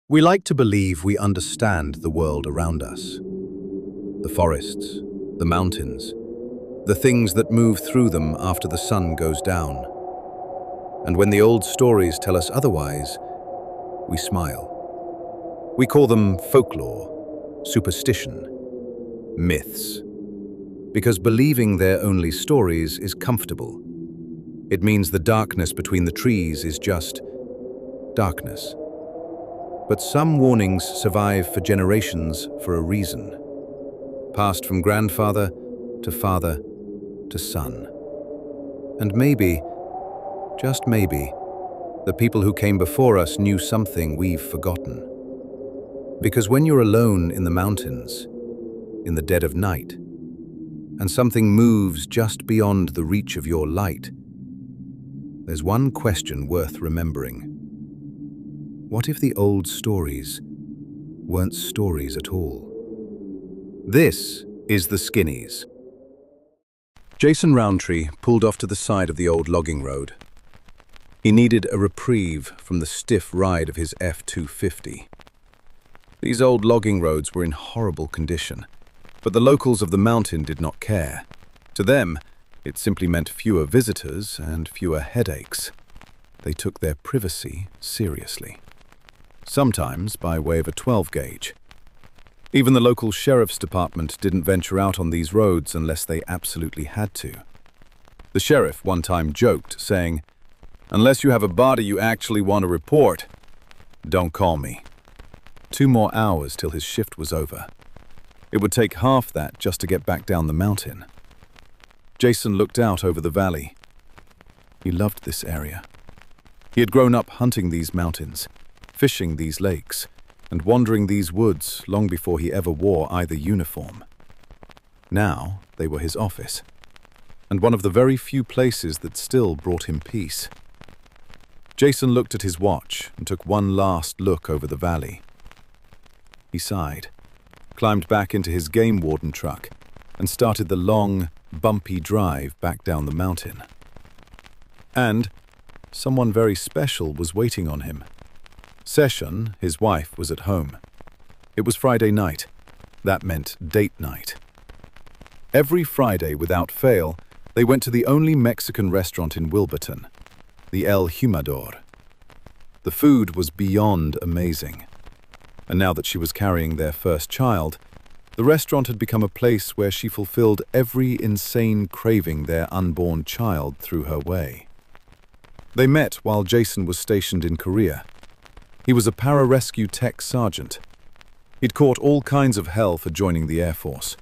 We like to believe we understand the world around us. The forests, the mountains, the things that move through them after the sun goes down. And when the old stories tell us otherwise, we smile. We call them folklore, superstition, myths. Because believing they're only stories is comfortable. It means the darkness between the trees is just darkness. But some warnings survive for generations for a reason. Passed from grandfather to father to son. And maybe, just maybe, the people who came before us knew something we've forgotten. Because when you're alone in the mountains, in the dead of night, and something moves just beyond the reach of your light, there's one question worth remembering. What if the old stories weren't stories at all? This is the Skinnies. Jason Roundtree pulled off to the side of the old logging road. He needed a reprieve from the stiff ride of his F-250. These old logging roads were in horrible condition, but the locals of the mountain did not care. To them, it simply meant fewer visitors and fewer headaches. They took their privacy seriously. Sometimes by way of a 12-gauge. Even the local sheriff's department didn't venture out on these roads unless they absolutely had to. The sheriff one time joked, saying, "Unless you have a body you actually want to report, don't call me." 2 more hours till his shift was over. It would take half that just to get back down the mountain. Jason looked out over the valley. He loved this area. He had grown up hunting these mountains, fishing these lakes, and wandering these woods long before he ever wore either uniform. Now they were his office, and one of the very few places that still brought him peace. Jason looked at his watch and took one last look over the valley. He sighed, climbed back into his game warden truck, and started the long, bumpy drive back down the mountain. And someone very special was waiting on him. Session, his wife, was at home. It was Friday night. That meant date night. Every Friday, without fail, they went to the only Mexican restaurant in Wilburton, the El Humador. The food was beyond amazing. And now that she was carrying their first child, the restaurant had become a place where she fulfilled every insane craving their unborn child threw her way. They met while Jason was stationed in Korea. He was a pararescue tech sergeant. He'd caught all kinds of hell for joining the Air Force.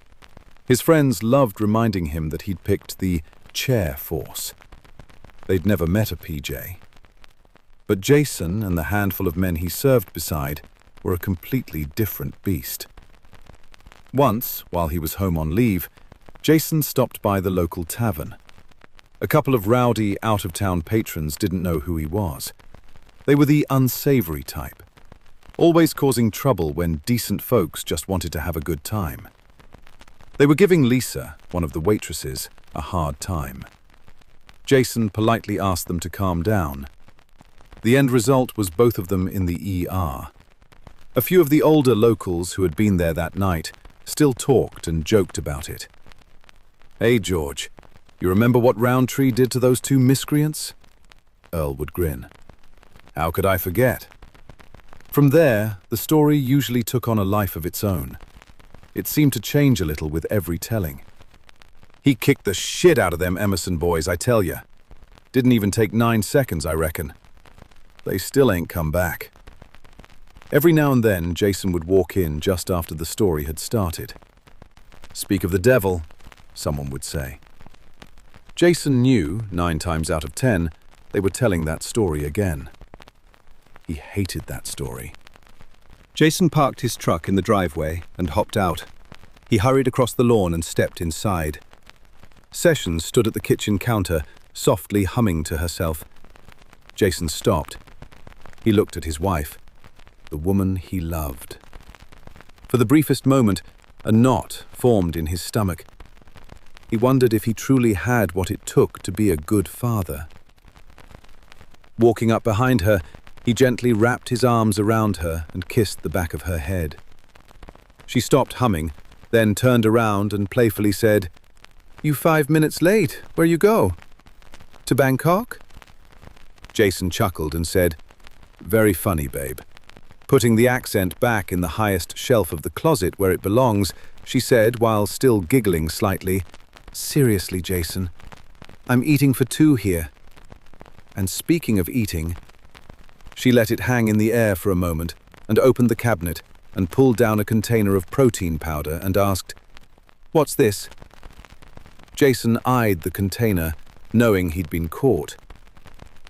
His friends loved reminding him that he'd picked the chair force. They'd never met a PJ. But Jason and the handful of men he served beside were a completely different beast. Once, while he was home on leave, Jason stopped by the local tavern. A couple of rowdy, out-of-town patrons didn't know who he was. They were the unsavory type, always causing trouble when decent folks just wanted to have a good time. They were giving Lisa, one of the waitresses, a hard time. Jason politely asked them to calm down. The end result was both of them in the ER. A few of the older locals who had been there that night still talked and joked about it. "Hey, George, you remember what Roundtree did to those 2 miscreants?" Earl would grin. "How could I forget?" From there, the story usually took on a life of its own. It seemed to change a little with every telling. "He kicked the shit out of them Emerson boys, I tell ya. Didn't even take 9 seconds, I reckon. They still ain't come back." Every now and then, Jason would walk in just after the story had started. "Speak of the devil," someone would say. Jason knew, 9 times out of 10, they were telling that story again. He hated that story. Jason parked his truck in the driveway and hopped out. He hurried across the lawn and stepped inside. Sessions stood at the kitchen counter, softly humming to herself. Jason stopped. He looked at his wife, the woman he loved. For the briefest moment, a knot formed in his stomach. He wondered if he truly had what it took to be a good father. Walking up behind her, He gently wrapped his arms around her and kissed the back of her head. She stopped humming, then turned around and playfully said, "You 5 minutes late. Where you go? To Bangkok?" Jason chuckled and said, "Very funny, babe." Putting the accent back in the highest shelf of the closet where it belongs, she said, while still giggling slightly, "Seriously, Jason, I'm eating for 2 here. And speaking of eating..." She let it hang in the air for a moment and opened the cabinet and pulled down a container of protein powder and asked, "What's this?" Jason eyed the container, knowing he'd been caught.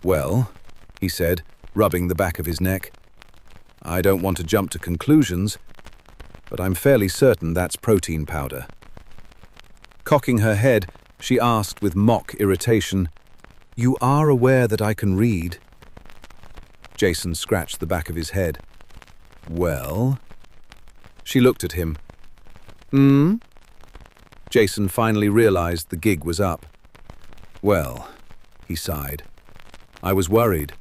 "Well," he said, rubbing the back of his neck, "I don't want to jump to conclusions, but I'm fairly certain that's protein powder." Cocking her head, she asked with mock irritation, "You are aware that I can read?" Jason scratched the back of his head. "Well?" She looked at him. "Hmm?" Jason finally realized the gig was up. "Well," he sighed, "I was worried.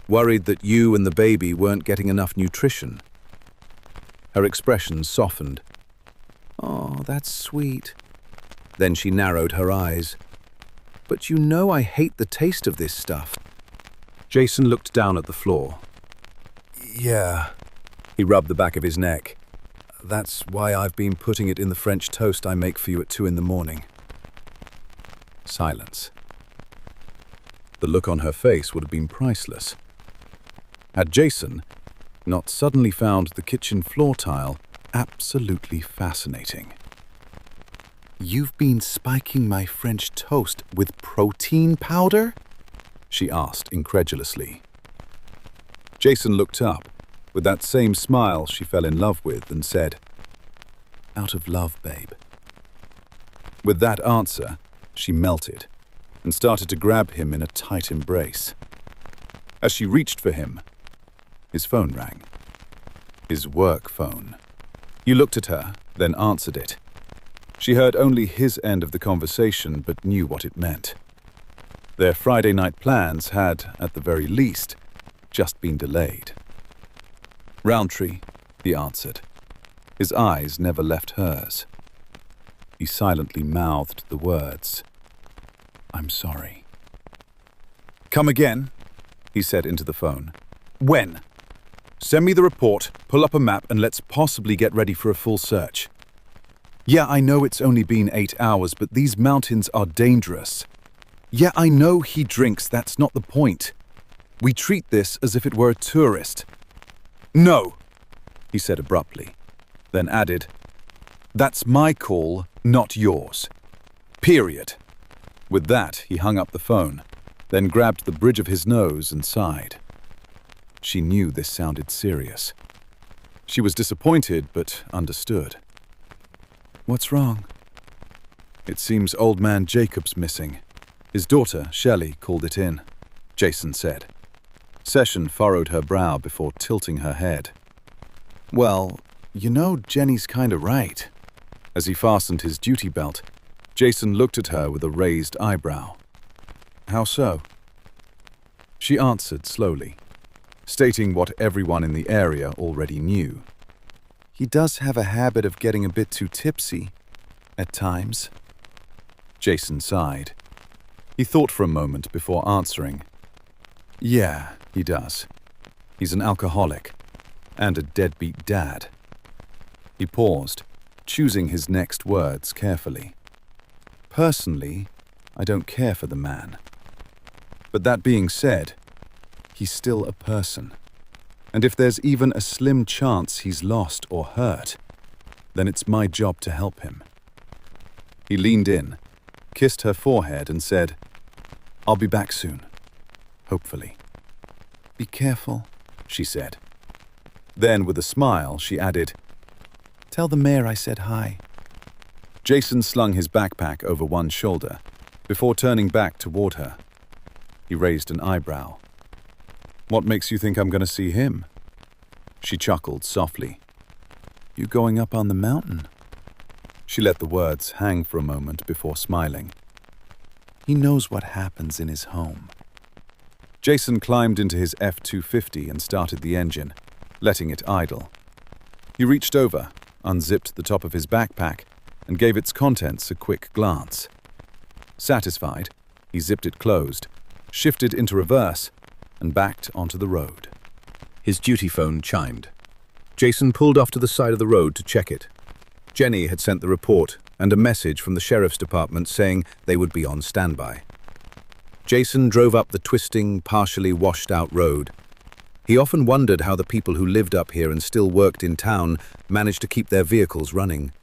Worried that you and the baby weren't getting enough nutrition." Her expression softened. "Oh, that's sweet." Then she narrowed her eyes. "But you know I hate the taste of this stuff." Jason looked down at the floor. "Yeah." He rubbed the back of his neck. "That's why I've been putting it in the French toast I make for you at 2 in the morning." Silence. The look on her face would have been priceless. Had Jason not suddenly found the kitchen floor tile absolutely fascinating. "You've been spiking my French toast with protein powder?" she asked incredulously. Jason looked up with that same smile she fell in love with and said, "Out of love, babe." With that answer, she melted and started to grab him in a tight embrace. As she reached for him, his phone rang. His work phone. He looked at her, then answered it. She heard only his end of the conversation but knew what it meant. Their Friday night plans had, at the very least, just been delayed. "Roundtree," he answered. His eyes never left hers. He silently mouthed the words, "I'm sorry." "Come again," he said into the phone. "When? Send me the report, pull up a map, and let's possibly get ready for a full search." "Yeah, I know it's only been 8 hours, but these mountains are dangerous." "Yeah, I know he drinks, that's not the point. We treat this as if it were a tourist." "No," he said abruptly, then added, "That's my call, not yours. Period." With that, he hung up the phone, then grabbed the bridge of his nose and sighed. She knew this sounded serious. She was disappointed, but understood. "What's wrong?" "It seems old man Jacob's missing. His daughter, Shelley, called it in," Jason said. Session furrowed her brow before tilting her head. "Well, you know Jenny's kinda right." As he fastened his duty belt, Jason looked at her with a raised eyebrow. "How so?" She answered slowly, stating what everyone in the area already knew. "He does have a habit of getting a bit too tipsy, at times." Jason sighed. He thought for a moment before answering. "Yeah, he does. He's an alcoholic and a deadbeat dad." He paused, choosing his next words carefully. "Personally, I don't care for the man. But that being said, he's still a person. And if there's even a slim chance he's lost or hurt, then it's my job to help him." He leaned in, kissed her forehead and said, "I'll be back soon. Hopefully." "Be careful," she said. Then, with a smile, she added, "Tell the mayor I said hi." Jason slung his backpack over one shoulder before turning back toward her. He raised an eyebrow. "What makes you think I'm going to see him?" She chuckled softly. "You going up on the mountain?" She let the words hang for a moment before smiling. "He knows what happens in his home." Jason climbed into his F-250 and started the engine, letting it idle. He reached over, unzipped the top of his backpack, and gave its contents a quick glance. Satisfied, he zipped it closed, shifted into reverse, and backed onto the road. His duty phone chimed. Jason pulled off to the side of the road to check it. Jenny had sent the report and a message from the sheriff's department saying they would be on standby. Jason drove up the twisting, partially washed-out road. He often wondered how the people who lived up here and still worked in town managed to keep their vehicles running.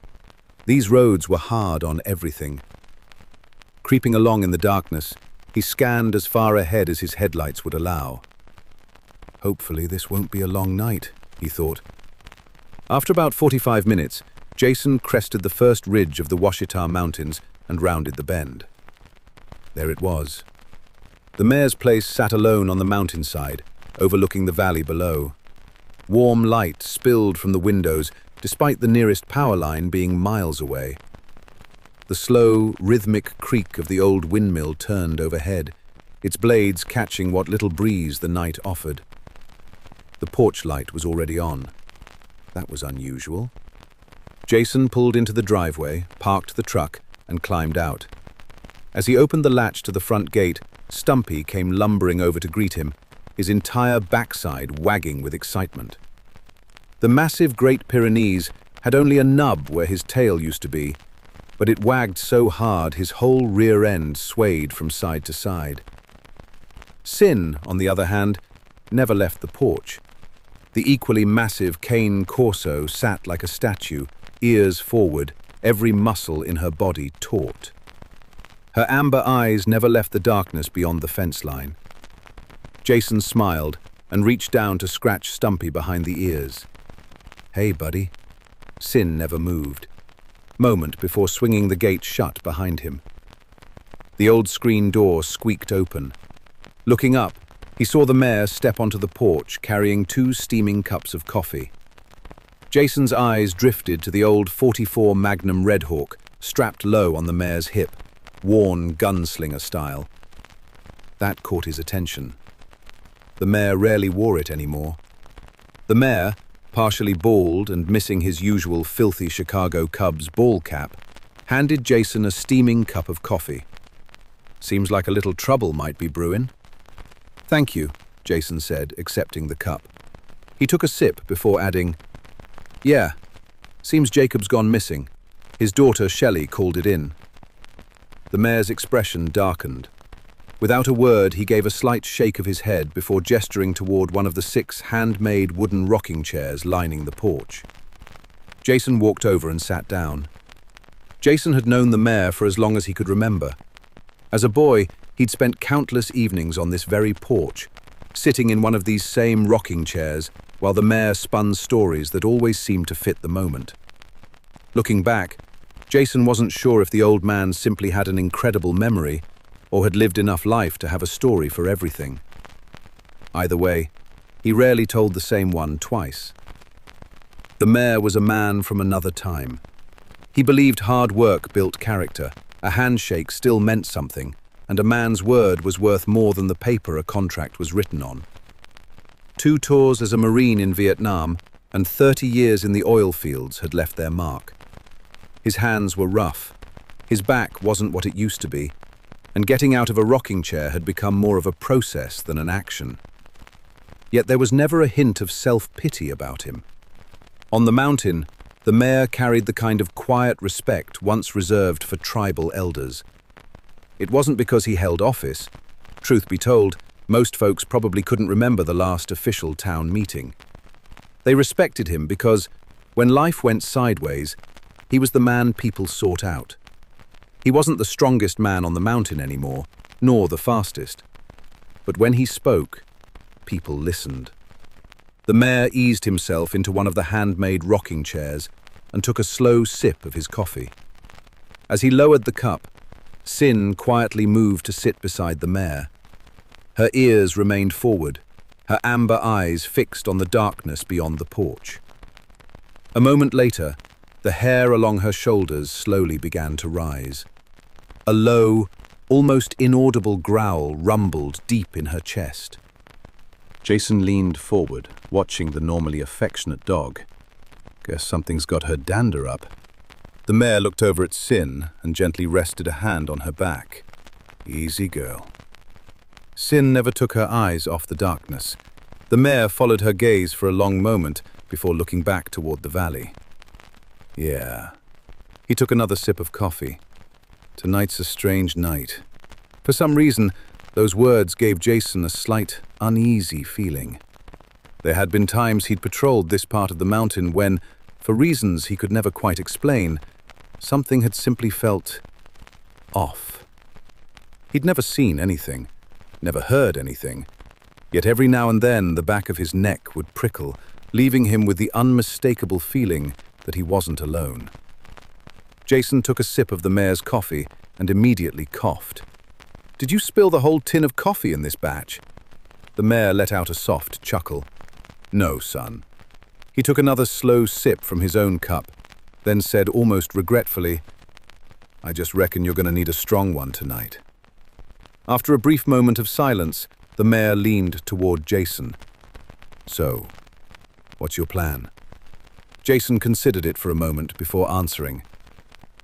These roads were hard on everything. Creeping along in the darkness, he scanned as far ahead as his headlights would allow. Hopefully this won't be a long night, he thought. After about 45 minutes, Jason crested the first ridge of the Washita Mountains and rounded the bend. There it was. The mayor's place sat alone on the mountainside, overlooking the valley below. Warm light spilled from the windows, despite the nearest power line being miles away. The slow, rhythmic creak of the old windmill turned overhead, its blades catching what little breeze the night offered. The porch light was already on. That was unusual. Jason pulled into the driveway, parked the truck, and climbed out. As he opened the latch to the front gate, Stumpy came lumbering over to greet him, his entire backside wagging with excitement. The massive Great Pyrenees had only a nub where his tail used to be, but it wagged so hard his whole rear end swayed from side to side. Sin, on the other hand, never left the porch. The equally massive Cane Corso sat like a statue, ears forward, every muscle in her body taut. Her amber eyes never left the darkness beyond the fence line. Jason smiled and reached down to scratch Stumpy behind the ears. "Hey, buddy." Sin never moved. Moment before swinging the gate shut behind him. The old screen door squeaked open. Looking up, he saw the mayor step onto the porch carrying 2 steaming cups of coffee. Jason's eyes drifted to the old .44 Magnum Redhawk strapped low on the mayor's hip, worn gunslinger style. That caught his attention. The mayor rarely wore it anymore. The mayor, partially bald and missing his usual filthy Chicago Cubs ball cap, handed Jason a steaming cup of coffee. "Seems like a little trouble might be brewing." "Thank you," Jason said, accepting the cup. He took a sip before adding, "Yeah, seems Jacob's gone missing. His daughter Shelley called it in." The mayor's expression darkened. Without a word, he gave a slight shake of his head before gesturing toward one of the 6 handmade wooden rocking chairs lining the porch. Jason walked over and sat down. Jason had known the mayor for as long as he could remember. As a boy, he'd spent countless evenings on this very porch, sitting in one of these same rocking chairs while the mayor spun stories that always seemed to fit the moment. Looking back, Jason wasn't sure if the old man simply had an incredible memory or had lived enough life to have a story for everything. Either way, he rarely told the same one twice. The mayor was a man from another time. He believed hard work built character, a handshake still meant something, and a man's word was worth more than the paper a contract was written on. 2 tours as a Marine in Vietnam and 30 years in the oil fields had left their mark. His hands were rough, his back wasn't what it used to be, and getting out of a rocking chair had become more of a process than an action. Yet there was never a hint of self-pity about him. On the mountain, the mayor carried the kind of quiet respect once reserved for tribal elders. It wasn't because he held office. Truth be told, most folks probably couldn't remember the last official town meeting. They respected him because, when life went sideways, he was the man people sought out. He wasn't the strongest man on the mountain anymore, nor the fastest. But when he spoke, people listened. The mayor eased himself into one of the handmade rocking chairs and took a slow sip of his coffee. As he lowered the cup, Sin quietly moved to sit beside the mayor. Her ears remained forward, her amber eyes fixed on the darkness beyond the porch. A moment later, the hair along her shoulders slowly began to rise. A low, almost inaudible growl rumbled deep in her chest. Jason leaned forward, watching the normally affectionate dog. Guess something's got her dander up. The mare looked over at Sin and gently rested a hand on her back. Easy girl. Sin never took her eyes off the darkness. The mare followed her gaze for a long moment before looking back toward the valley. Yeah. He took another sip of coffee. Tonight's a strange night. For some reason, those words gave Jason a slight, uneasy feeling. There had been times he'd patrolled this part of the mountain when, for reasons he could never quite explain, something had simply felt off. He'd never seen anything, never heard anything, yet every now and then the back of his neck would prickle, leaving him with the unmistakable feeling that he wasn't alone. Jason took a sip of the mare's coffee and immediately coughed. "Did you spill the whole tin of coffee in this batch?" The mare let out a soft chuckle. "No, son." He took another slow sip from his own cup, then said almost regretfully, "I just reckon you're going to need a strong one tonight." After a brief moment of silence, the mare leaned toward Jason. "So, what's your plan?" Jason considered it for a moment before answering.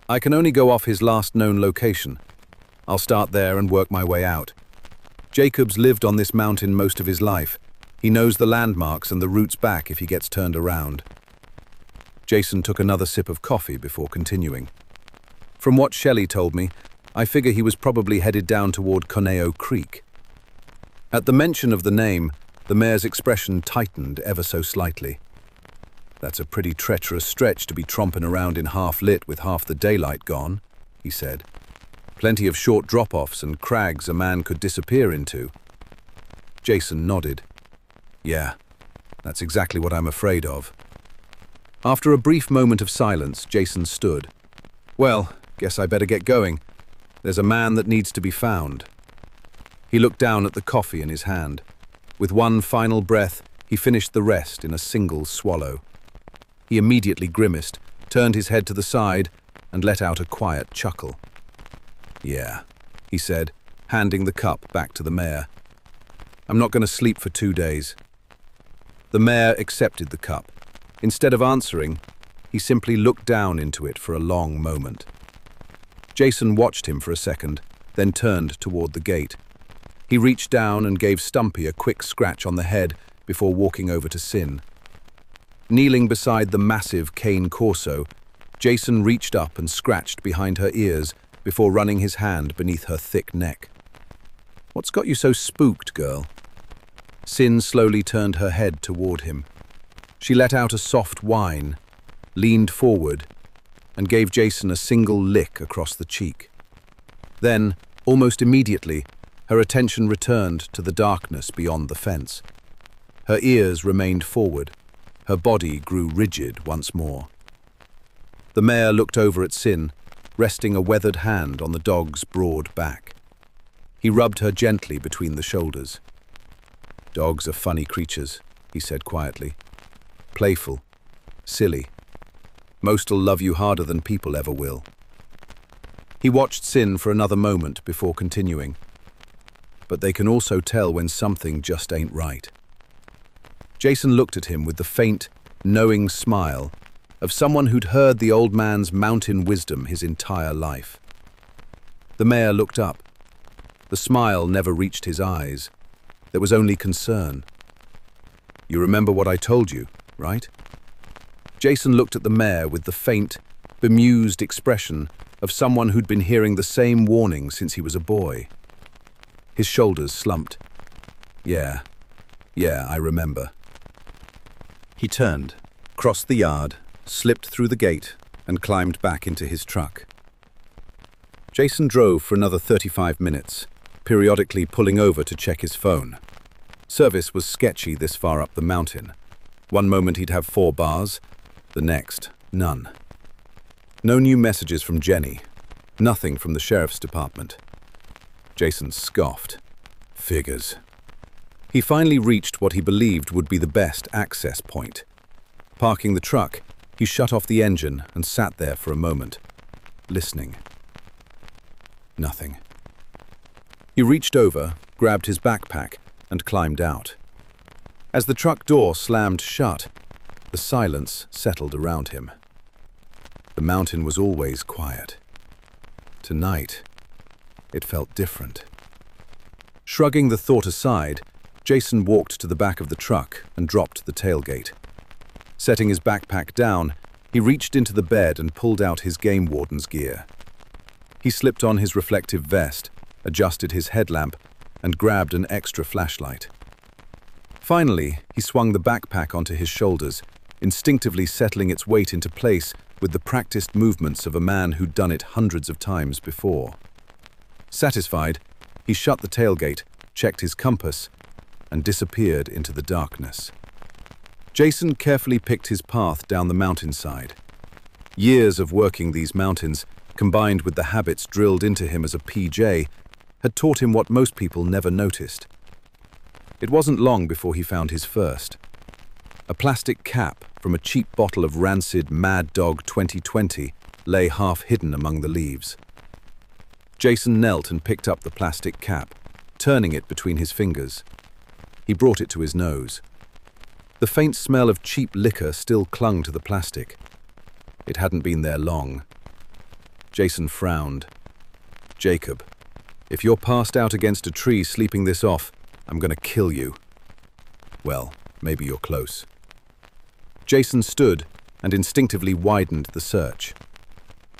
"I can only go off his last known location. I'll start there and work my way out. Jacob's lived on this mountain most of his life. He knows the landmarks and the routes back if he gets turned around." Jason took another sip of coffee before continuing. "From what Shelley told me, I figure he was probably headed down toward Cunneo Creek." At the mention of the name, the mare's expression tightened ever so slightly. "That's a pretty treacherous stretch to be tromping around in half-lit with half the daylight gone," he said. "Plenty of short drop-offs and crags a man could disappear into." Jason nodded. "Yeah, that's exactly what I'm afraid of." After a brief moment of silence, Jason stood. "Well, guess I better get going. There's a man that needs to be found." He looked down at the coffee in his hand. With one final breath, he finished the rest in a single swallow. He immediately grimaced, turned his head to the side, and let out a quiet chuckle. "Yeah," he said, handing the cup back to the mare. "I'm not going to sleep for 2 days." The mare accepted the cup. Instead of answering, he simply looked down into it for a long moment. Jason watched him for a second, then turned toward the gate. He reached down and gave Stumpy a quick scratch on the head before walking over to Sin. Kneeling beside the massive cane corso, Jason reached up and scratched behind her ears before running his hand beneath her thick neck. "What's got you so spooked, girl?" Sin slowly turned her head toward him. She let out a soft whine, leaned forward, and gave Jason a single lick across the cheek. Then, almost immediately, her attention returned to the darkness beyond the fence. Her ears remained forward. Her body grew rigid once more. The mare looked over at Sin, resting a weathered hand on the dog's broad back. He rubbed her gently between the shoulders. "Dogs are funny creatures," he said quietly. "Playful, silly. Most'll love you harder than people ever will." He watched Sin for another moment before continuing. "But they can also tell when something just ain't right." Jason looked at him with the faint, knowing smile of someone who'd heard the old man's mountain wisdom his entire life. The mare looked up. The smile never reached his eyes. There was only concern. "You remember what I told you, right?" Jason looked at the mare with the faint, bemused expression of someone who'd been hearing the same warning since he was a boy. His shoulders slumped. Yeah, I remember." He turned, crossed the yard, slipped through the gate, and climbed back into his truck. Jason drove for another 35 minutes, periodically pulling over to check his phone. Service was sketchy this far up the mountain. One moment he'd have 4 bars, the next, none. No new messages from Jenny, nothing from the sheriff's department. Jason scoffed. Figures. He finally reached what he believed would be the best access point. Parking the truck, he shut off the engine and sat there for a moment, listening. Nothing. He reached over, grabbed his backpack, and climbed out. As the truck door slammed shut, the silence settled around him. The mountain was always quiet. Tonight, it felt different. Shrugging the thought aside, Jason walked to the back of the truck and dropped the tailgate. Setting his backpack down, he reached into the bed and pulled out his game warden's gear. He slipped on his reflective vest, adjusted his headlamp, and grabbed an extra flashlight. Finally, he swung the backpack onto his shoulders, instinctively settling its weight into place with the practiced movements of a man who'd done it hundreds of times before. Satisfied, he shut the tailgate, checked his compass, and disappeared into the darkness. Jason carefully picked his path down the mountainside. Years of working these mountains, combined with the habits drilled into him as a PJ, had taught him what most people never noticed. It wasn't long before he found his first. A plastic cap from a cheap bottle of rancid Mad Dog 2020 lay half hidden among the leaves. Jason knelt and picked up the plastic cap, turning it between his fingers. He brought it to his nose. The faint smell of cheap liquor still clung to the plastic. It hadn't been there long. Jason frowned. "Jacob, if you're passed out against a tree sleeping this off, I'm going to kill you." "Well, maybe you're close." Jason stood and instinctively widened the search.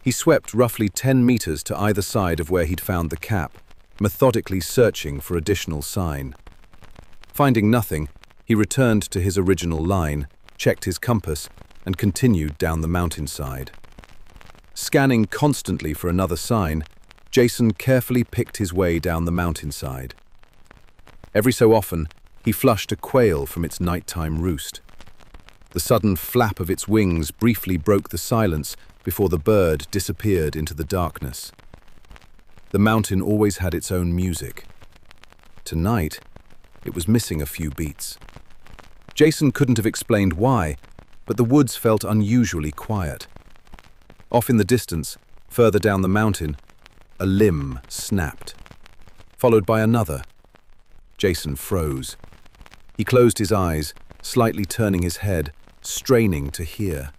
He swept roughly 10 meters to either side of where he'd found the cap, methodically searching for additional sign. Finding nothing, he returned to his original line, checked his compass, and continued down the mountainside. Scanning constantly for another sign, Jason carefully picked his way down the mountainside. Every so often, he flushed a quail from its nighttime roost. The sudden flap of its wings briefly broke the silence before the bird disappeared into the darkness. The mountain always had its own music. Tonight, it was missing a few beats. Jason couldn't have explained why, but the woods felt unusually quiet. Off in the distance, further down the mountain, a limb snapped, followed by another. Jason froze. He closed his eyes, slightly turning his head, straining to hear.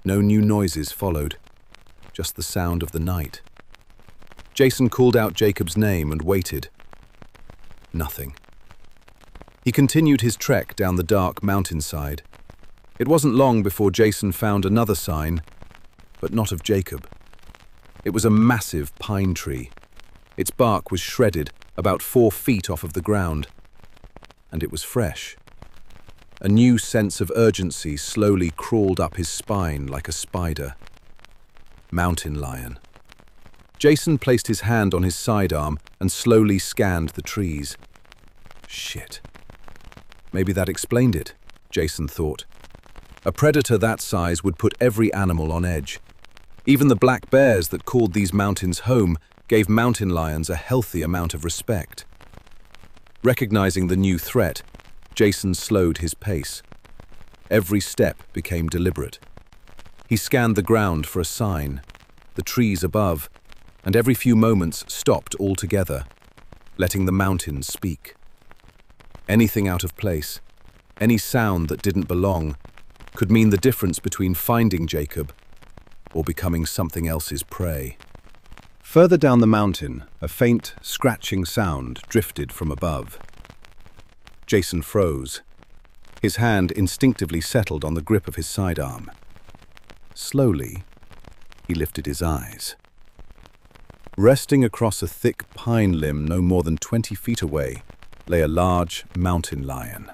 No new noises followed, just the sound of the night. Jason called out Jacob's name and waited. Nothing. He continued his trek down the dark mountainside. It wasn't long before Jason found another sign, but not of Jacob. It was a massive pine tree. Its bark was shredded, about 4 feet off of the ground, and it was fresh. A new sense of urgency slowly crawled up his spine like a spider. Mountain lion. Jason placed his hand on his sidearm and slowly scanned the trees. Shit. Maybe that explained it, Jason thought. A predator that size would put every animal on edge. Even the black bears that called these mountains home gave mountain lions a healthy amount of respect. Recognizing the new threat, Jason slowed his pace. Every step became deliberate. He scanned the ground for a sign, the trees above, and every few moments stopped altogether, letting the mountains speak. Anything out of place, any sound that didn't belong, could mean the difference between finding Jacob or becoming something else's prey. Further down the mountain, a faint, scratching sound drifted from above. Jason froze. His hand instinctively settled on the grip of his sidearm. Slowly, he lifted his eyes. Resting across a thick pine limb no more than 20 feet away lay a large mountain lion.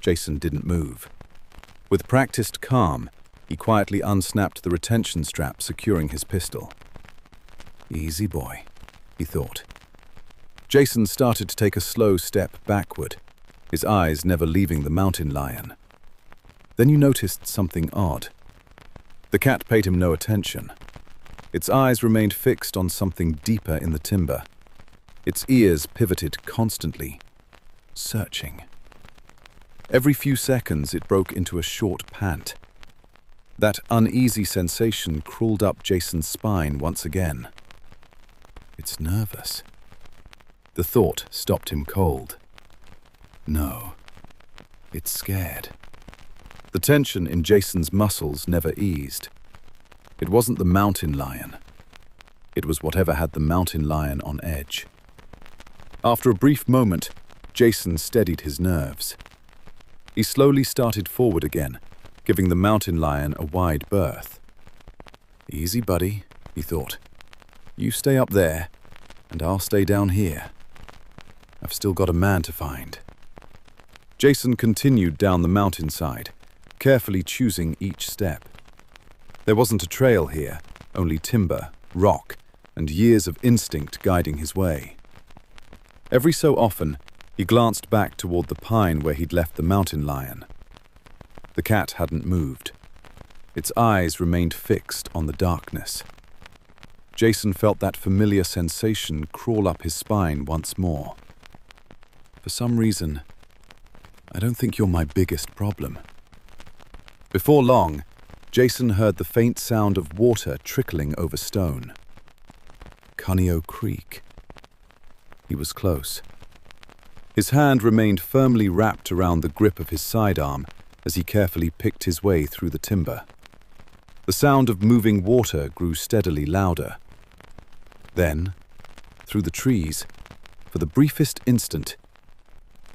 Jason didn't move. With practiced calm, he quietly unsnapped the retention strap securing his pistol. Easy boy, he thought. Jason started to take a slow step backward, his eyes never leaving the mountain lion. Then you noticed something odd. The cat paid him no attention. Its eyes remained fixed on something deeper in the timber. Its ears pivoted constantly, searching. Every few seconds it broke into a short pant. That uneasy sensation crawled up Jason's spine once again. It's nervous. The thought stopped him cold. No, it's scared. The tension in Jason's muscles never eased. It wasn't the mountain lion. It was whatever had the mountain lion on edge. After a brief moment, Jason steadied his nerves. He slowly started forward again, giving the mountain lion a wide berth. Easy, buddy, he thought. You stay up there, and I'll stay down here. I've still got a man to find. Jason continued down the mountainside, carefully choosing each step. There wasn't a trail here, only timber, rock, and years of instinct guiding his way. Every so often, he glanced back toward the pine where he'd left the mountain lion. The cat hadn't moved. Its eyes remained fixed on the darkness. Jason felt that familiar sensation crawl up his spine once more. For some reason, I don't think you're my biggest problem. Before long, Jason heard the faint sound of water trickling over stone. Cunneo Creek. He was close. His hand remained firmly wrapped around the grip of his sidearm as he carefully picked his way through the timber. The sound of moving water grew steadily louder. Then, through the trees, for the briefest instant,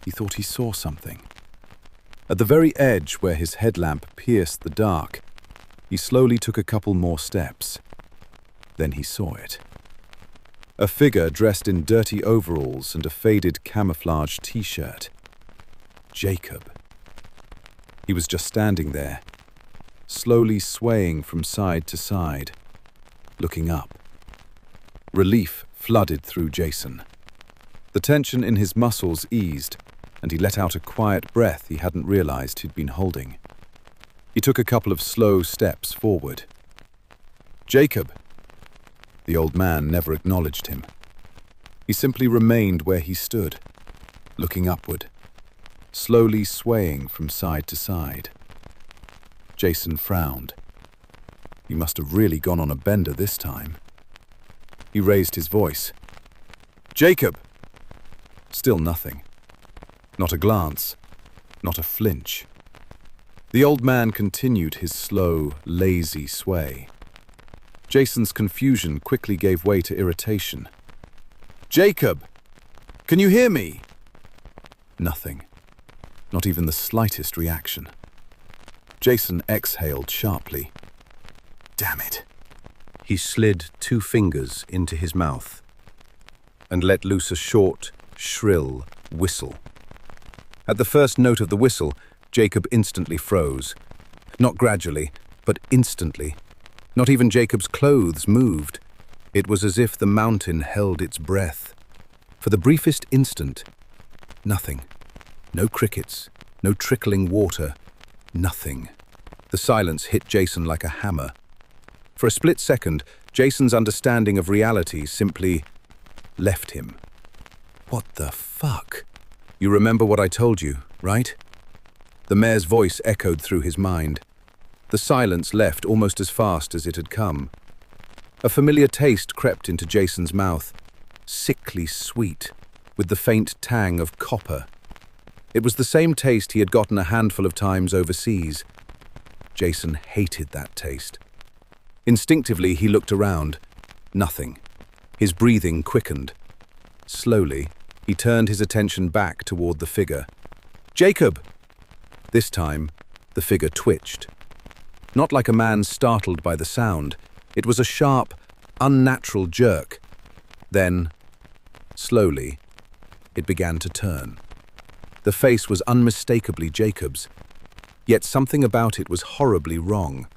he thought he saw something. At the very edge where his headlamp pierced the dark, he slowly took a couple more steps. Then he saw it. A figure dressed in dirty overalls and a faded camouflage t-shirt. Jacob. He was just standing there, slowly swaying from side to side, looking up. Relief flooded through Jason. The tension in his muscles eased, and he let out a quiet breath he hadn't realized he'd been holding. He took a couple of slow steps forward. Jacob! The old man never acknowledged him. He simply remained where he stood, looking upward, slowly swaying from side to side. Jason frowned. He must have really gone on a bender this time. He raised his voice. Jacob! Still nothing. Not a glance, not a flinch. The old man continued his slow, lazy sway. Jason's confusion quickly gave way to irritation. Jacob! Can you hear me? Nothing. Not even the slightest reaction. Jason exhaled sharply. Damn it. He slid 2 fingers into his mouth and let loose a short, shrill whistle. At the first note of the whistle, Jacob instantly froze. Not gradually, but instantly. Not even Jacob's clothes moved. It was as if the mountain held its breath. For the briefest instant, nothing. No crickets, no trickling water, nothing. The silence hit Jason like a hammer. For a split second, Jason's understanding of reality simply left him. What the fuck? You remember what I told you, right? The mayor's voice echoed through his mind. The silence left almost as fast as it had come. A familiar taste crept into Jason's mouth, sickly sweet, with the faint tang of copper. It was the same taste he had gotten a handful of times overseas. Jason hated that taste. Instinctively, he looked around. Nothing. His breathing quickened. Slowly, he turned his attention back toward the figure. Jacob! This time, the figure twitched. Not like a man startled by the sound. It was a sharp, unnatural jerk. Then, slowly, it began to turn. The face was unmistakably Jacob's, yet something about it was horribly wrong.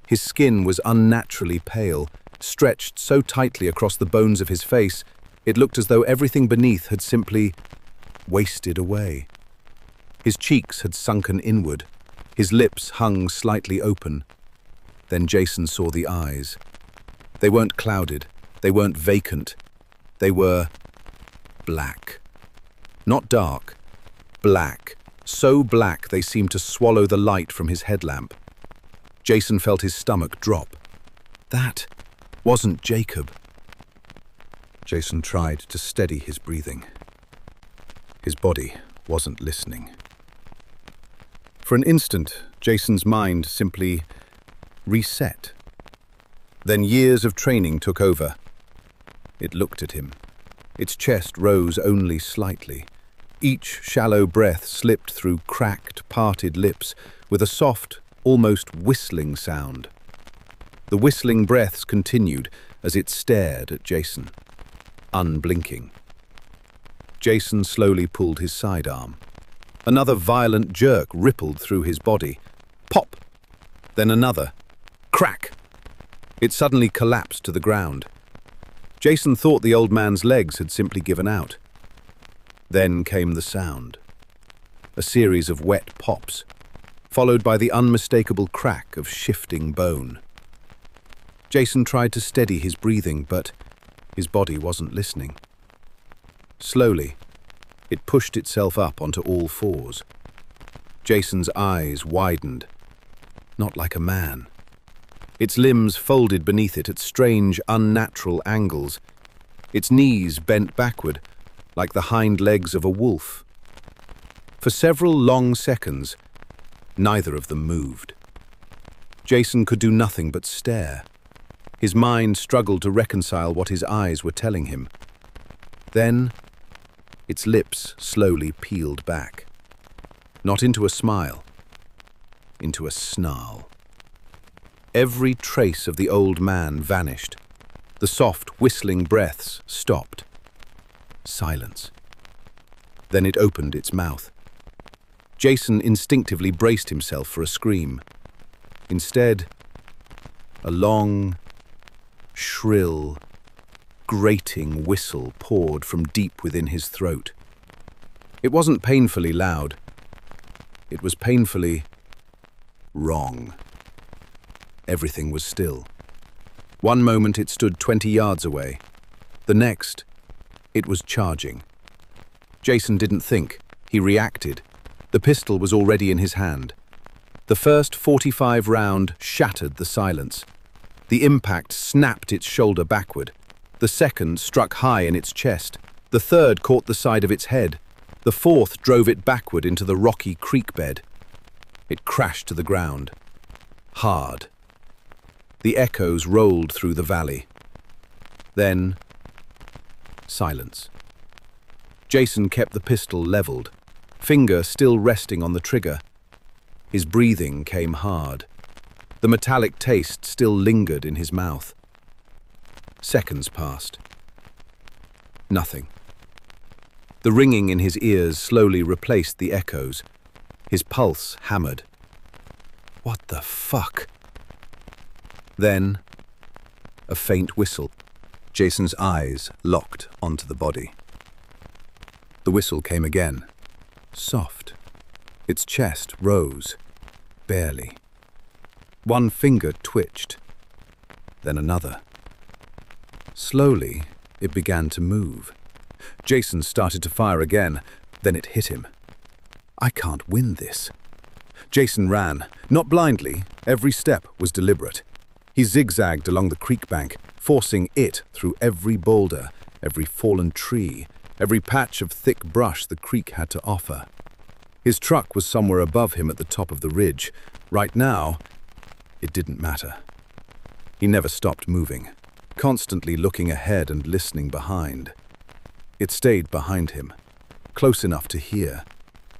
His skin was unnaturally pale, stretched so tightly across the bones of his face, it looked as though everything beneath had simply wasted away. His cheeks had sunken inward. His lips hung slightly open. Then Jason saw the eyes. They weren't clouded. They weren't vacant. They were black. Not dark. Black. So black they seemed to swallow the light from his headlamp. Jason felt his stomach drop. That wasn't Jacob. Jason tried to steady his breathing. His body wasn't listening. For an instant, Jason's mind simply reset. Then years of training took over. It looked at him. Its chest rose only slightly. Each shallow breath slipped through cracked, parted lips with a soft, almost whistling sound. The whistling breaths continued as it stared at Jason, unblinking. Jason slowly pulled his sidearm. Another violent jerk rippled through his body. Pop! Then another. Crack! It suddenly collapsed to the ground. Jason thought the old man's legs had simply given out. Then came the sound. A series of wet pops, followed by the unmistakable crack of shifting bone. Jason tried to steady his breathing, but his body wasn't listening. Slowly, it pushed itself up onto all fours. Jason's eyes widened, not like a man. Its limbs folded beneath it at strange, unnatural angles. Its knees bent backward, like the hind legs of a wolf. For several long seconds, neither of them moved. Jason could do nothing but stare. His mind struggled to reconcile what his eyes were telling him. Then, its lips slowly peeled back. Not into a smile, into a snarl. Every trace of the old man vanished. The soft, whistling breaths stopped. Silence. Then it opened its mouth. Jason instinctively braced himself for a scream. Instead, a long, shrill, grating whistle poured from deep within his throat. It wasn't painfully loud. It was painfully wrong. Everything was still. One moment it stood 20 yards away. The next, it was charging. Jason didn't think. He reacted. The pistol was already in his hand. The first 45 round shattered the silence. The impact snapped its shoulder backward. The second struck high in its chest. The third caught the side of its head. The fourth drove it backward into the rocky creek bed. It crashed to the ground. Hard. The echoes rolled through the valley. Then, silence. Jason kept the pistol leveled, finger still resting on the trigger. His breathing came hard. The metallic taste still lingered in his mouth. Seconds passed. Nothing. The ringing in his ears slowly replaced the echoes. His pulse hammered. What the fuck? Then, a faint whistle. Jason's eyes locked onto the body. The whistle came again. Soft. Its chest rose, barely. One finger twitched, then another. Slowly, it began to move. Jason started to fire again, then it hit him. I can't win this. Jason ran, not blindly. Every step was deliberate. He zigzagged along the creek bank, forcing it through every boulder, every fallen tree, every patch of thick brush the creek had to offer. His truck was somewhere above him at the top of the ridge. Right now, it didn't matter. He never stopped moving, constantly looking ahead and listening behind. It stayed behind him, close enough to hear.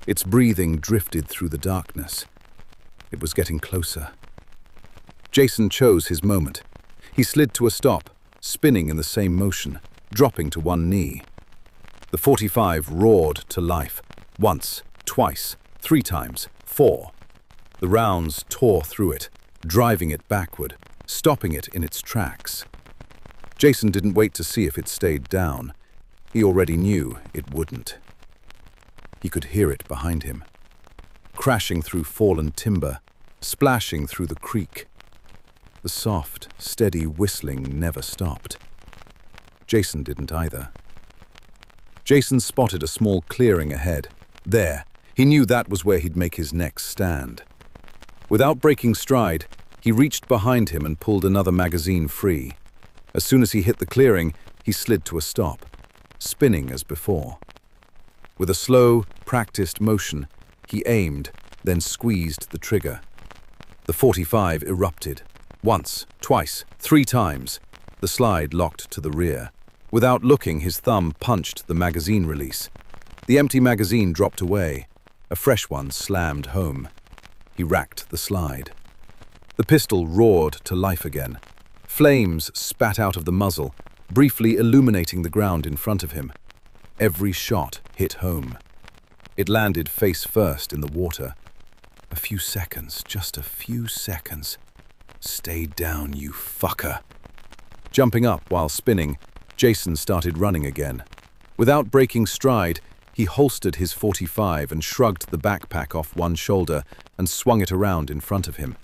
Its breathing drifted through the darkness. It was getting closer. Jason chose his moment. He slid to a stop, spinning in the same motion, dropping to one knee. The .45 roared to life. Once, twice, 3 times, 4. The rounds tore through it, driving it backward, stopping it in its tracks. Jason didn't wait to see if it stayed down. He already knew it wouldn't. He could hear it behind him, crashing through fallen timber, splashing through the creek. The soft, steady whistling never stopped. Jason didn't either. Jason spotted a small clearing ahead. There, he knew that was where he'd make his next stand. Without breaking stride, he reached behind him and pulled another magazine free. As soon as he hit the clearing, he slid to a stop, spinning as before. With a slow, practiced motion, he aimed, then squeezed the trigger. The .45 erupted. Once, twice, 3 times. The slide locked to the rear. Without looking, his thumb punched the magazine release. The empty magazine dropped away. A fresh one slammed home. He racked the slide. The pistol roared to life again. Flames spat out of the muzzle, briefly illuminating the ground in front of him. Every shot hit home. It landed face first in the water. A few seconds, just a few seconds. Stay down, you fucker. Jumping up while spinning, Jason started running again. Without breaking stride, he holstered his .45 and shrugged the backpack off one shoulder and swung it around in front of him.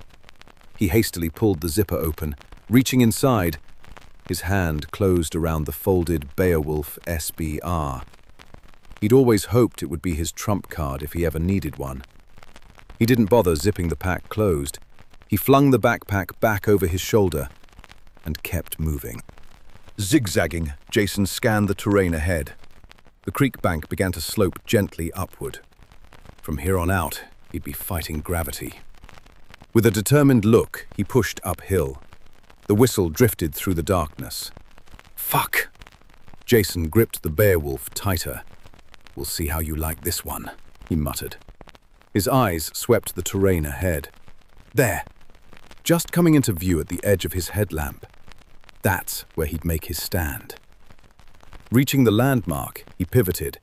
He hastily pulled the zipper open. Reaching inside, his hand closed around the folded Beowulf SBR. He'd always hoped it would be his trump card if he ever needed one. He didn't bother zipping the pack closed. He flung the backpack back over his shoulder and kept moving. Zigzagging, Jason scanned the terrain ahead. The creek bank began to slope gently upward. From here on out, he'd be fighting gravity. With a determined look, he pushed uphill. The whistle drifted through the darkness. Fuck! Jason gripped the Beowulf tighter. We'll see how you like this one, he muttered. His eyes swept the terrain ahead. There, just coming into view at the edge of his headlamp. That's where he'd make his stand. Reaching the landmark, he pivoted,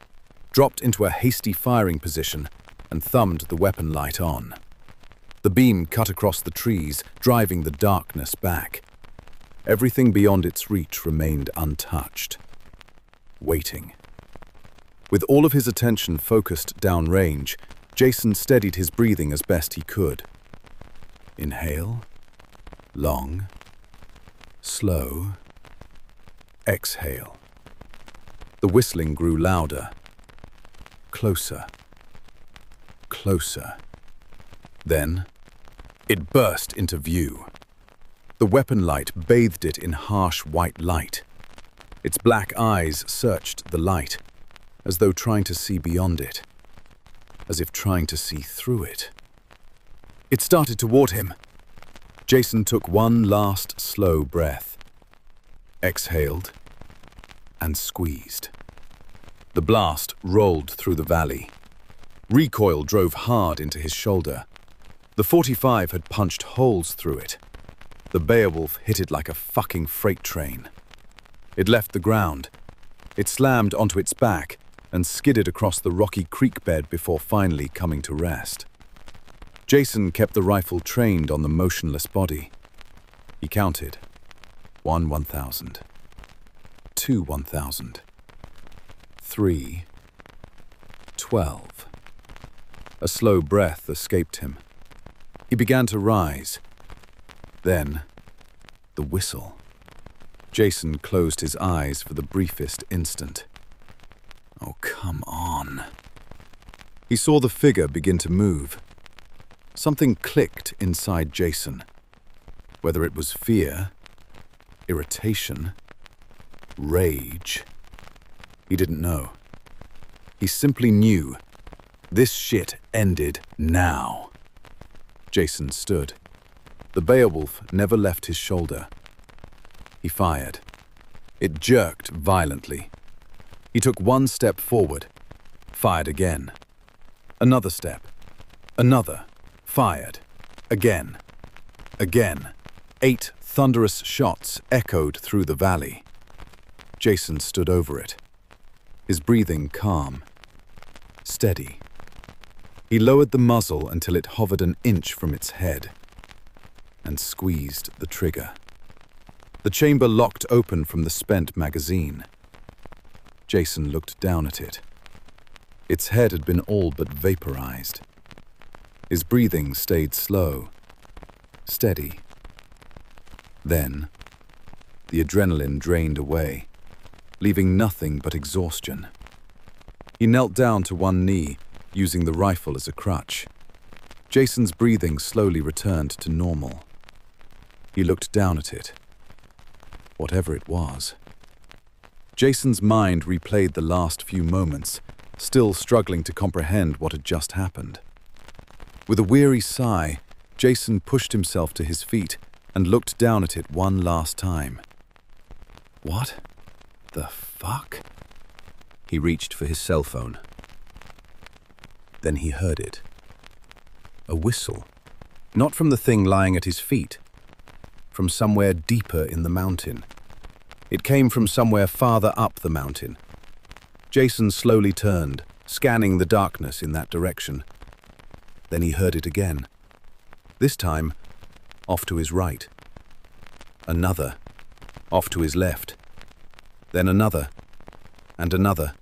dropped into a hasty firing position, and thumbed the weapon light on. The beam cut across the trees, driving the darkness back. Everything beyond its reach remained untouched. Waiting. With all of his attention focused downrange, Jason steadied his breathing as best he could. Inhale. Long. Slow. Exhale. The whistling grew louder. Closer. Closer. Then, it burst into view. The weapon light bathed it in harsh white light. Its black eyes searched the light, as though trying to see beyond it, as if trying to see through it. It started toward him. Jason took one last slow breath, exhaled, and squeezed. The blast rolled through the valley. Recoil drove hard into his shoulder. The .45 had punched holes through it. The Beowulf hit it like a fucking freight train. It left the ground. It slammed onto its back and skidded across the rocky creek bed before finally coming to rest. Jason kept the rifle trained on the motionless body. He counted. 1 1,000. 2 1,000. 3. 12. A slow breath escaped him. He began to rise. Then, the whistle. Jason closed his eyes for the briefest instant. Oh, come on. He saw the figure begin to move. Something clicked inside Jason. Whether it was fear, irritation, rage, he didn't know. He simply knew this shit ended now. Jason stood. The Beowulf never left his shoulder. He fired. It jerked violently. He took one step forward, fired again. Another step. Another. Fired. Again. Again. 8 thunderous shots echoed through the valley. Jason stood over it. His breathing calm. Steady. He lowered the muzzle until it hovered an inch from its head and squeezed the trigger. The chamber locked open from the spent magazine. Jason looked down at it. Its head had been all but vaporized. His breathing stayed slow, steady. Then, the adrenaline drained away, leaving nothing but exhaustion. He knelt down to one knee, using the rifle as a crutch. Jason's breathing slowly returned to normal. He looked down at it. Whatever it was, Jason's mind replayed the last few moments, still struggling to comprehend what had just happened. With a weary sigh, Jason pushed himself to his feet and looked down at it one last time. What the fuck? He reached for his cell phone. Then he heard it. A whistle. Not from the thing lying at his feet. From somewhere deeper in the mountain. It came from somewhere farther up the mountain. Jason slowly turned, scanning the darkness in that direction. Then he heard it again. This time, off to his right. Another, off to his left. Then another, and another.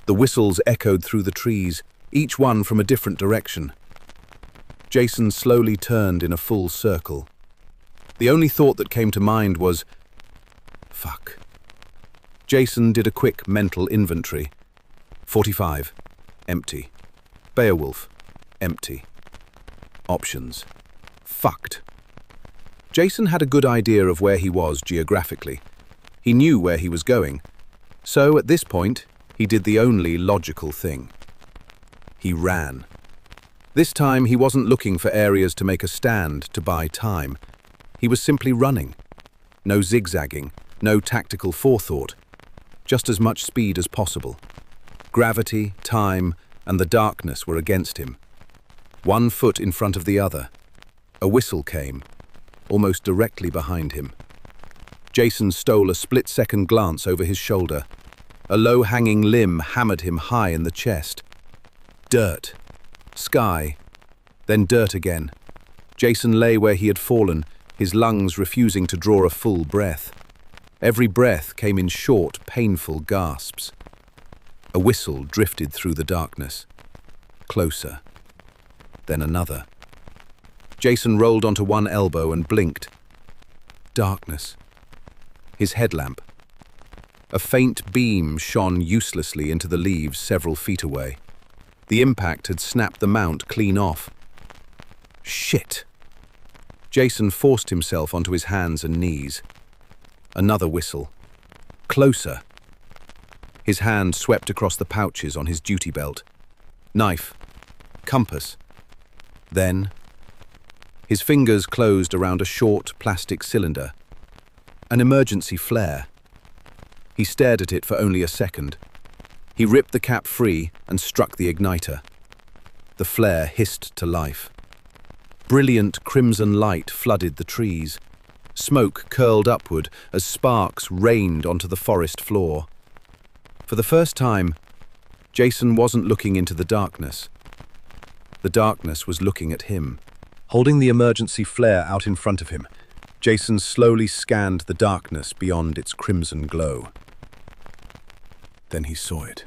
The whistles echoed through the trees, each one from a different direction. Jason slowly turned in a full circle. The only thought that came to mind was, fuck. Jason did a quick mental inventory. 45, empty. Beowulf, empty. Options, fucked. Jason had a good idea of where he was geographically. He knew where he was going. So at this point, he did the only logical thing. He ran. This time he wasn't looking for areas to make a stand to buy time. He was simply running. No zigzagging, no tactical forethought. Just as much speed as possible. Gravity, time, and the darkness were against him. One foot in front of the other. A whistle came, almost directly behind him. Jason stole a split-second glance over his shoulder. A low-hanging limb hammered him high in the chest. Dirt. Sky. Then dirt again. Jason lay where he had fallen, his lungs refusing to draw a full breath. Every breath came in short, painful gasps. A whistle drifted through the darkness. Closer. Then another. Jason rolled onto one elbow and blinked. Darkness. His headlamp. A faint beam shone uselessly into the leaves several feet away. The impact had snapped the mount clean off. Shit! Jason forced himself onto his hands and knees. Another whistle. Closer. His hand swept across the pouches on his duty belt. Knife. Compass. Then, his fingers closed around a short plastic cylinder. An emergency flare. He stared at it for only a second. He ripped the cap free and struck the igniter. The flare hissed to life. Brilliant crimson light flooded the trees. Smoke curled upward as sparks rained onto the forest floor. For the first time, Jason wasn't looking into the darkness. The darkness was looking at him. Holding the emergency flare out in front of him, Jason slowly scanned the darkness beyond its crimson glow. Then he saw it.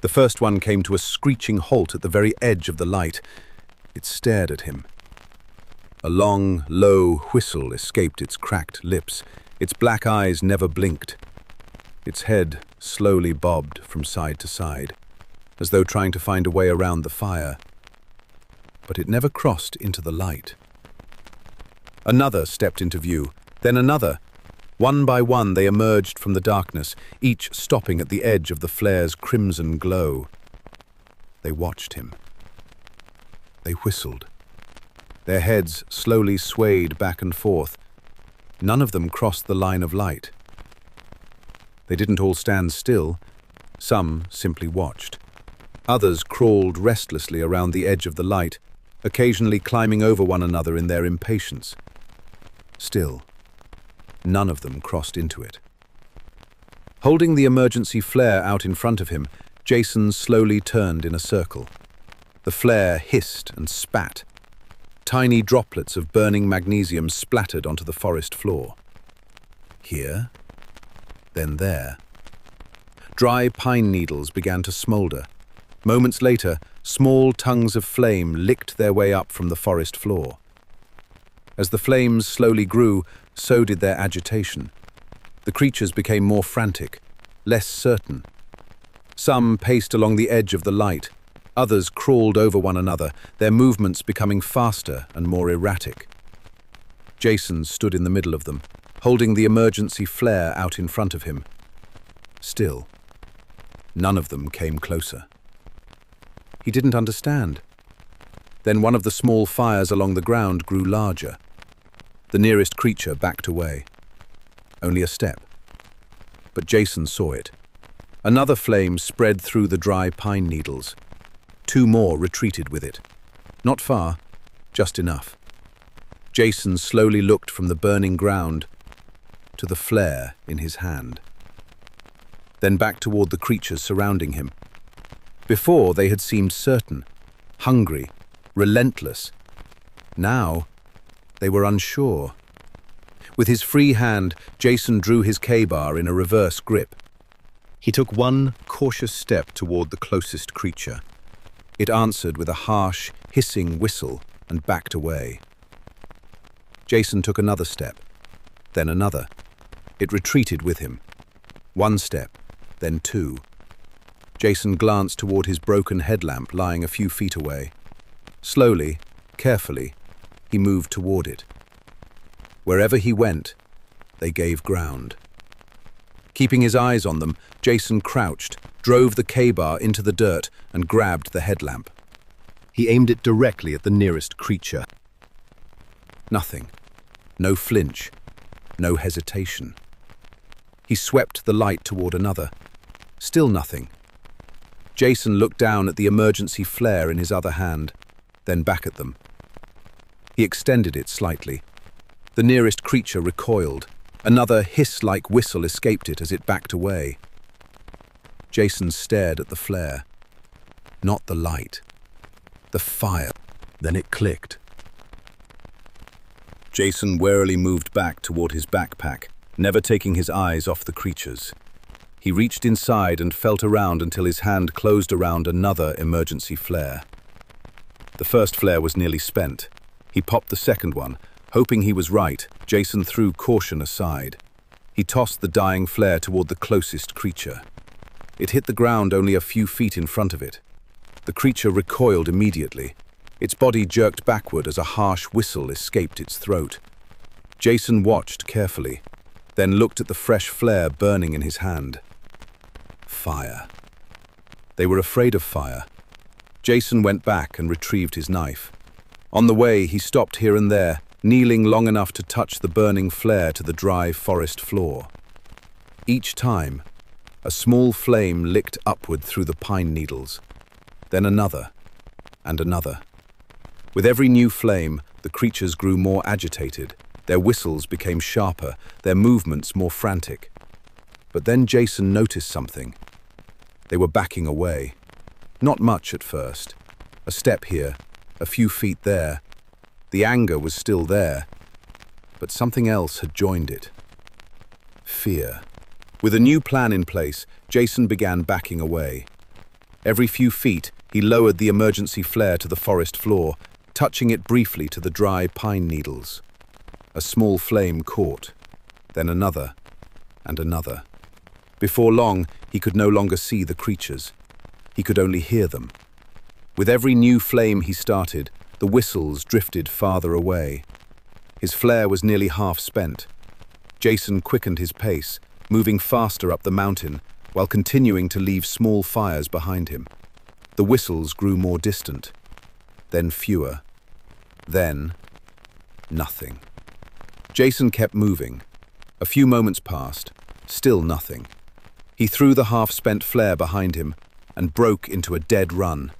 The first one came to a screeching halt at the very edge of the light. It stared at him. A long, low whistle escaped its cracked lips. Its black eyes never blinked. Its head slowly bobbed from side to side, as though trying to find a way around the fire. But it never crossed into the light. Another stepped into view, then another. One by one they emerged from the darkness, each stopping at the edge of the flare's crimson glow. They watched him. They whistled. Their heads slowly swayed back and forth. None of them crossed the line of light. They didn't all stand still. Some simply watched. Others crawled restlessly around the edge of the light, occasionally climbing over one another in their impatience. Still, none of them crossed into it. Holding the emergency flare out in front of him, Jason slowly turned in a circle. The flare hissed and spat. Tiny droplets of burning magnesium splattered onto the forest floor. Here, then there. Dry pine needles began to smolder. Moments later, small tongues of flame licked their way up from the forest floor. As the flames slowly grew, so did their agitation. The creatures became more frantic, less certain. Some paced along the edge of the light. Others crawled over one another, their movements becoming faster and more erratic. Jason stood in the middle of them, holding the emergency flare out in front of him. Still, none of them came closer. He didn't understand. Then one of the small fires along the ground grew larger. The nearest creature backed away. Only a step. But Jason saw it. Another flame spread through the dry pine needles. 2 more retreated with it. Not far, just enough. Jason slowly looked from the burning ground to the flare in his hand. Then back toward the creatures surrounding him. Before, they had seemed certain, hungry, relentless. Now, they were unsure. With his free hand, Jason drew his K-bar in a reverse grip. He took one cautious step toward the closest creature. It answered with a harsh, hissing whistle and backed away. Jason took another step, then another. It retreated with him. 1 step, then 2. Jason glanced toward his broken headlamp lying a few feet away. Slowly, carefully, he moved toward it. Wherever he went, they gave ground. Keeping his eyes on them, Jason crouched, drove the K-bar into the dirt, and grabbed the headlamp. He aimed it directly at the nearest creature. Nothing. No flinch. No hesitation. He swept the light toward another. Still nothing. Jason looked down at the emergency flare in his other hand, then back at them. He extended it slightly. The nearest creature recoiled. Another hiss-like whistle escaped it as it backed away. Jason stared at the flare. Not the light. The fire. Then it clicked. Jason warily moved back toward his backpack, never taking his eyes off the creatures. He reached inside and felt around until his hand closed around another emergency flare. The first flare was nearly spent. He popped the second one. Hoping he was right, Jason threw caution aside. He tossed the dying flare toward the closest creature. It hit the ground only a few feet in front of it. The creature recoiled immediately. Its body jerked backward as a harsh whistle escaped its throat. Jason watched carefully, then looked at the fresh flare burning in his hand. Fire. They were afraid of fire. Jason went back and retrieved his knife. On the way, he stopped here and there, kneeling long enough to touch the burning flare to the dry forest floor. Each time, a small flame licked upward through the pine needles, then another, and another. With every new flame, the creatures grew more agitated, their whistles became sharper, their movements more frantic. But then Jason noticed something. They were backing away. Not much at first. A step here, a few feet there. The anger was still there, but something else had joined it. Fear. With a new plan in place, Jason began backing away. Every few feet, he lowered the emergency flare to the forest floor, touching it briefly to the dry pine needles. A small flame caught, then another, and another. Before long, he could no longer see the creatures. He could only hear them. With every new flame he started, the whistles drifted farther away. His flare was nearly half spent. Jason quickened his pace, moving faster up the mountain, while continuing to leave small fires behind him. The whistles grew more distant, then fewer, then nothing. Jason kept moving. A few moments passed, still nothing. He threw the half-spent flare behind him and broke into a dead run.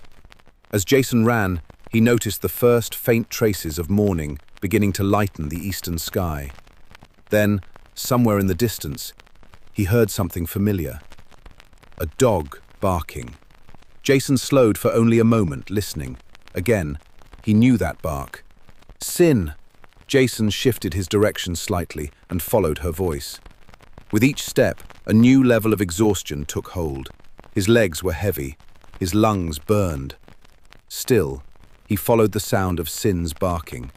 As Jason ran, he noticed the first faint traces of morning beginning to lighten the eastern sky. Then, somewhere in the distance, he heard something familiar. A dog barking. Jason slowed for only a moment, listening. Again, he knew that bark. Sin! Jason shifted his direction slightly and followed her voice. With each step, a new level of exhaustion took hold. His legs were heavy, his lungs burned. Still, he followed the sound of Sin's barking.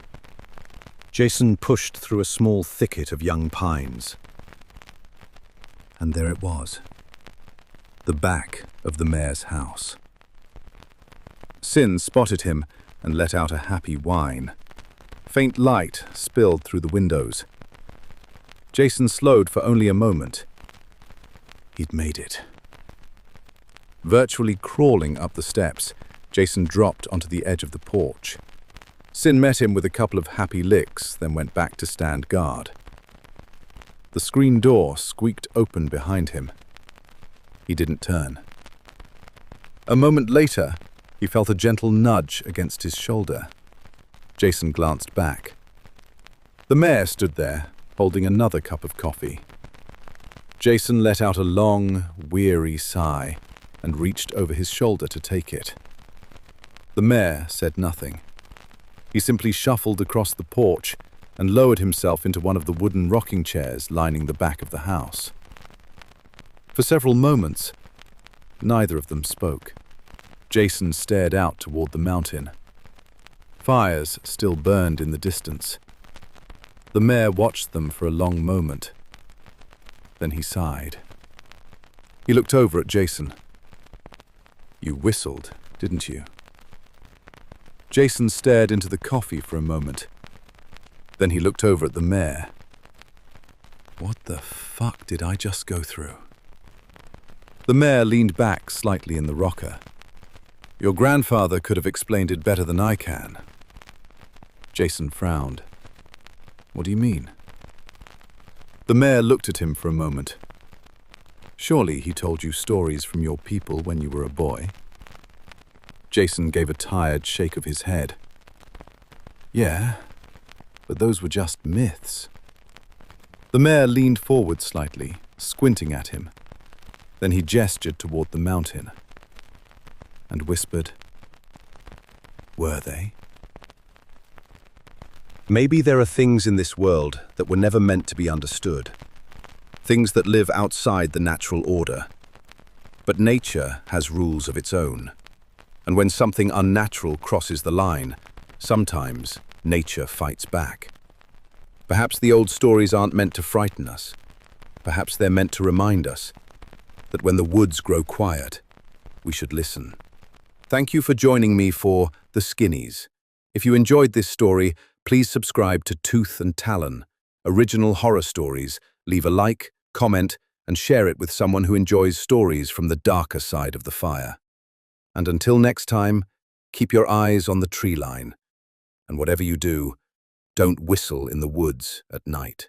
Jason pushed through a small thicket of young pines. And there it was. The back of the mayor's house. Sin spotted him and let out a happy whine. Faint light spilled through the windows. Jason slowed for only a moment. He'd made it. Virtually crawling up the steps, Jason dropped onto the edge of the porch. Sin met him with a couple of happy licks, then went back to stand guard. The screen door squeaked open behind him. He didn't turn. A moment later, he felt a gentle nudge against his shoulder. Jason glanced back. The mayor stood there, holding another cup of coffee. Jason let out a long, weary sigh and reached over his shoulder to take it. The mayor said nothing. He simply shuffled across the porch and lowered himself into one of the wooden rocking chairs lining the back of the house. For several moments, neither of them spoke. Jason stared out toward the mountain. Fires still burned in the distance. The mayor watched them for a long moment. Then he sighed. He looked over at Jason. "You whistled, didn't you?" Jason stared into the coffee for a moment. Then he looked over at the mayor. What the fuck did I just go through? The mayor leaned back slightly in the rocker. Your grandfather could have explained it better than I can. Jason frowned. What do you mean? The mayor looked at him for a moment. Surely he told you stories from your people when you were a boy. Jason gave a tired shake of his head. Yeah, but those were just myths. The mayor leaned forward slightly, squinting at him. Then he gestured toward the mountain and whispered, "Were they?" Maybe there are things in this world that were never meant to be understood. Things that live outside the natural order. But nature has rules of its own. And when something unnatural crosses the line, sometimes nature fights back. Perhaps the old stories aren't meant to frighten us. Perhaps they're meant to remind us that when the woods grow quiet, we should listen. Thank you for joining me for The Skinnies. If you enjoyed this story, please subscribe to Tooth and Talon, original horror stories. Leave a like, comment, and share it with someone who enjoys stories from the darker side of the fire. And until next time, keep your eyes on the tree line. And whatever you do, don't whistle in the woods at night.